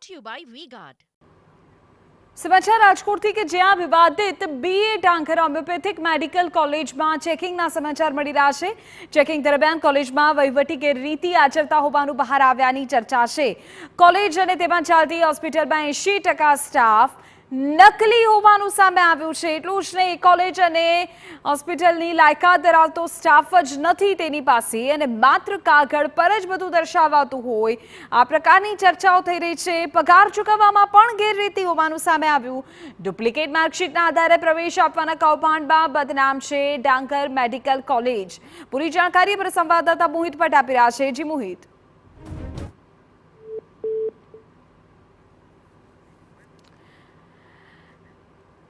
brought to you by V-Guard. સમાચાર રાજકોટથી કે જ્યાં વિવાદિત બીએ ડાંગર હોમિયોપેથિક મેડિકલ કોલેજમાં ચેકિંગના સમાચાર મળી રહ્યા છે। ચેકિંગ દરમિયાન કોલેજમાં વહીવટી ગેરરીતિ આચરતા હોવાનું બહાર આવ્યાની ચર્ચા છે। કોલેજ અને તેમાં ચાલતી હોસ્પિટલમાં 80% સ્ટાફ નકલી હોવાનું સામે આવ્યું છે। એટલું જ નહીં, કોલેજ અને હોસ્પિટલની લાયકાત ધરાવતો સ્ટાફ જ નથી તેની પાસે અને માત્ર કાગળ પર જ બધું દર્શાવાતું હોય આ પ્રકારની ચર્ચાઓ થઈ રહી છે। પગાર ચૂકવવામાં પણ ગેરરીતિ હોવાનું સામે આવ્યું। ડુપ્લિકેટ માર્કશીટના આધારે પ્રવેશ આપવાના કૌભાંડમાં બદનામ છે ડાંગર મેડિકલ કોલેજ। પૂરી જાણકારી પર સંવાદદાતા મોહિત ભટ્ટ આપી રહ્યા છે। જી મોહિત।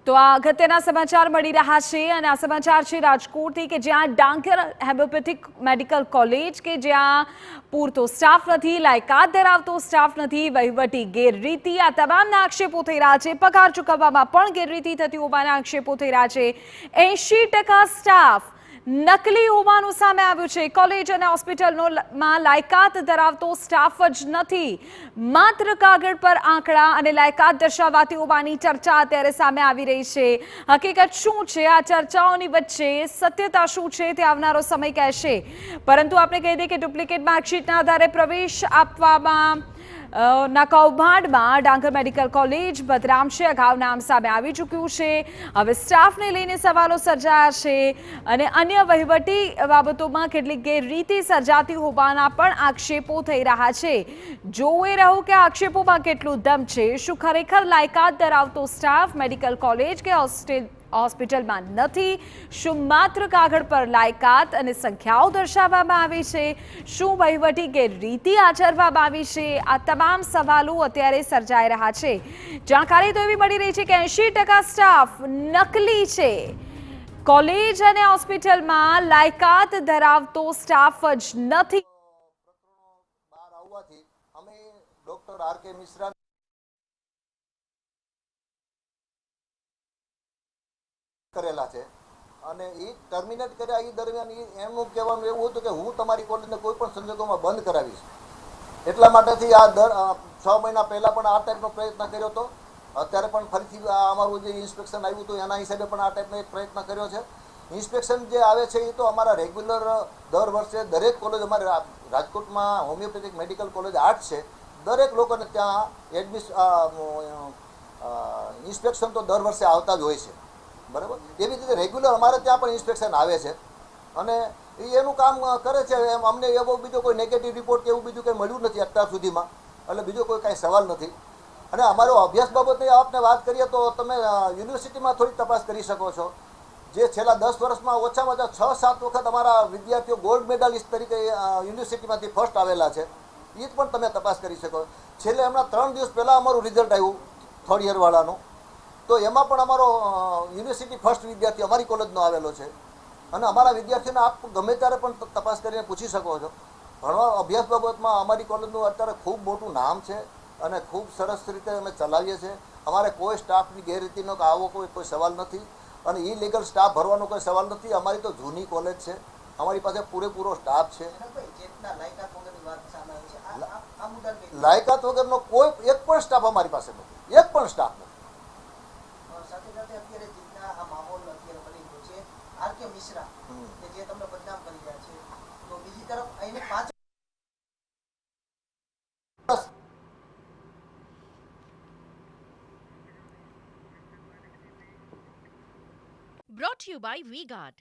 તો આ અગત્યના સમાચાર મળી રહ્યા છે અને આ સમાચાર છે રાજકોટથી કે જ્યાં ડાંગર હોમિયોપેથિક મેડિકલ કોલેજ કે જ્યાં પૂરતો સ્ટાફ નથી, લાયકાત ધરાવતો સ્ટાફ નથી, વહીવટી ગેરરીતિ આ તમામના આક્ષેપો થઈ રહ્યા છે। પગાર ચૂકવવામાં પણ ગેરરીતિ થતી હોવાના આક્ષેપો થઈ રહ્યા છે। 80% સ્ટાફ નકલી હોવાનું સામે આવ્યું છે। કોલેજ અને હોસ્પિટલમાં લાયકાત ધરાવતો સ્ટાફ જ નથી, માત્ર કાગળ પર આંકડા અને લાયકાત દર્શાવાતી હોવાની ચર્ચા અત્યારે સામે આવી રહી છે। હકીકત શું છે, આ ચર્ચાઓની વચ્ચે સત્યતા શું છે તે આવનારો સમય કહેશે। પરંતુ આપણે કહી દઈએ કે ડુપ્લિકેટ માર્કશીટના આધારે પ્રવેશ આપવામાં ના કૌભાંડમાં ડાંગર મેડિકલ કોલેજ બદનામ છે। અગાઉ નામ સામે આવી ચૂક્યું છે। હવે સ્ટાફને લઈને સવાલો સર્જાયા છે અને અન્ય વહીવટી બાબતોમાં કેટલીક ગેરરીતિ સર્જાતી હોવાના પણ આક્ષેપો થઈ રહ્યા છે। જોઈ રહ્યું કે આક્ષેપોમાં કેટલું દમ છે। શું ખરેખર લાયકાત ધરાવતો સ્ટાફ મેડિકલ કોલેજ કે હોસ્પિટલમાં નથી? શું માત્ર કાગળ પર લાયકાત અને સંખ્યાઓ દર્શાવવામાં આવી છે? શું વહીવટી ગેરરીતિ આચરવામાં આવી છે? આ તમામ સવાલો અત્યારે સર્જાઈ રહ્યા છે। જાણકારી તો એવી મળી રહી છે કે 80% સ્ટાફ નકલી છે। કોલેજ અને હોસ્પિટલમાં લાયકાત ધરાવતો સ્ટાફ જ નથી। બહાર આવવાથી અમે ડોક્ટર આર.કે. મિશ્રા કરેલા છે અને એ ટર્મિનેટ કર્યા એ દરમિયાન એમનું કહેવાનું એવું હતું કે હું તમારી કોલેજને કોઈ પણ સંજોગોમાં બંધ કરાવીશ। એટલા માટેથી આ 6 મહિના પહેલા પણ આ ટાઈપનો પ્રયત્ન કર્યો હતો। અત્યારે પણ ફરીથી અમારું જે ઇન્સ્પેક્શન આવ્યું હતું એના હિસાબે પણ આ ટાઈપનો એક પ્રયત્ન કર્યો છે। ઇન્સ્પેક્શન જે આવે છે એ તો અમારા રેગ્યુલર દર વર્ષે દરેક કોલેજ અમારે રાજકોટમાં હોમિયોપેથિક મેડિકલ કોલેજ 8 છે, દરેક લોકોને ત્યાં ઇન્સ્પેક્શન તો દર વર્ષે આવતા જ હોય છે, બરાબર। એવી રીતે રેગ્યુલર અમારે ત્યાં પણ ઇન્સ્પેક્શન આવે છે અને એ એનું કામ કરે છે। એમ અમને એવો બીજો કોઈ નેગેટિવ રિપોર્ટ કે એવું બીજું કંઈ મળ્યું નથી અત્યાર સુધીમાં, એટલે બીજો કોઈ કાંઈ સવાલ નથી। અને અમારો અભ્યાસ બાબતે આપને વાત કરીએ તો તમે યુનિવર્સિટીમાં થોડી તપાસ કરી શકો છો। જે છેલ્લા 10 વર્ષમાં ઓછામાં ઓછા 6-7 વખત અમારા વિદ્યાર્થીઓ ગોલ્ડ મેડાલિસ્ટ તરીકે યુનિવર્સિટીમાંથી ફર્સ્ટ આવેલા છે, એ પણ તમે તપાસ કરી શકો। છેલ્લે હમણાં 3 દિવસ પહેલાં અમારું રિઝલ્ટ આવ્યું થર્ડ યરવાળાનું, તો એમાં પણ અમારો યુનિવર્સિટી ફર્સ્ટ વિદ્યાર્થી અમારી કોલેજનો આવેલો છે અને અમારા વિદ્યાર્થીઓને આપ ગમે ત્યારે પણ તપાસ કરીને પૂછી શકો છો। ભણવા અભ્યાસ બાબતમાં અમારી કોલેજનું અત્યારે ખૂબ મોટું નામ છે અને ખૂબ સરસ રીતે અમે ચલાવીએ છીએ। અમારે કોઈ સ્ટાફની ગેરરીતિનો કે આવો કોઈ સવાલ નથી અને ઇલીગલ સ્ટાફ ભરવાનો કોઈ સવાલ નથી। અમારી તો જૂની કોલેજ છે, અમારી પાસે પૂરેપૂરો સ્ટાફ છે। લાયકાત વગરનો કોઈ એક પણ સ્ટાફ અમારી પાસે નથી, એક પણ સ્ટાફ નથી। આર.કે. મિશ્રા કે જે તમને બદનામ કરી રહ્યા છે, તો બીજી તરફ અહીંને 5 Brought to you by V-Guard.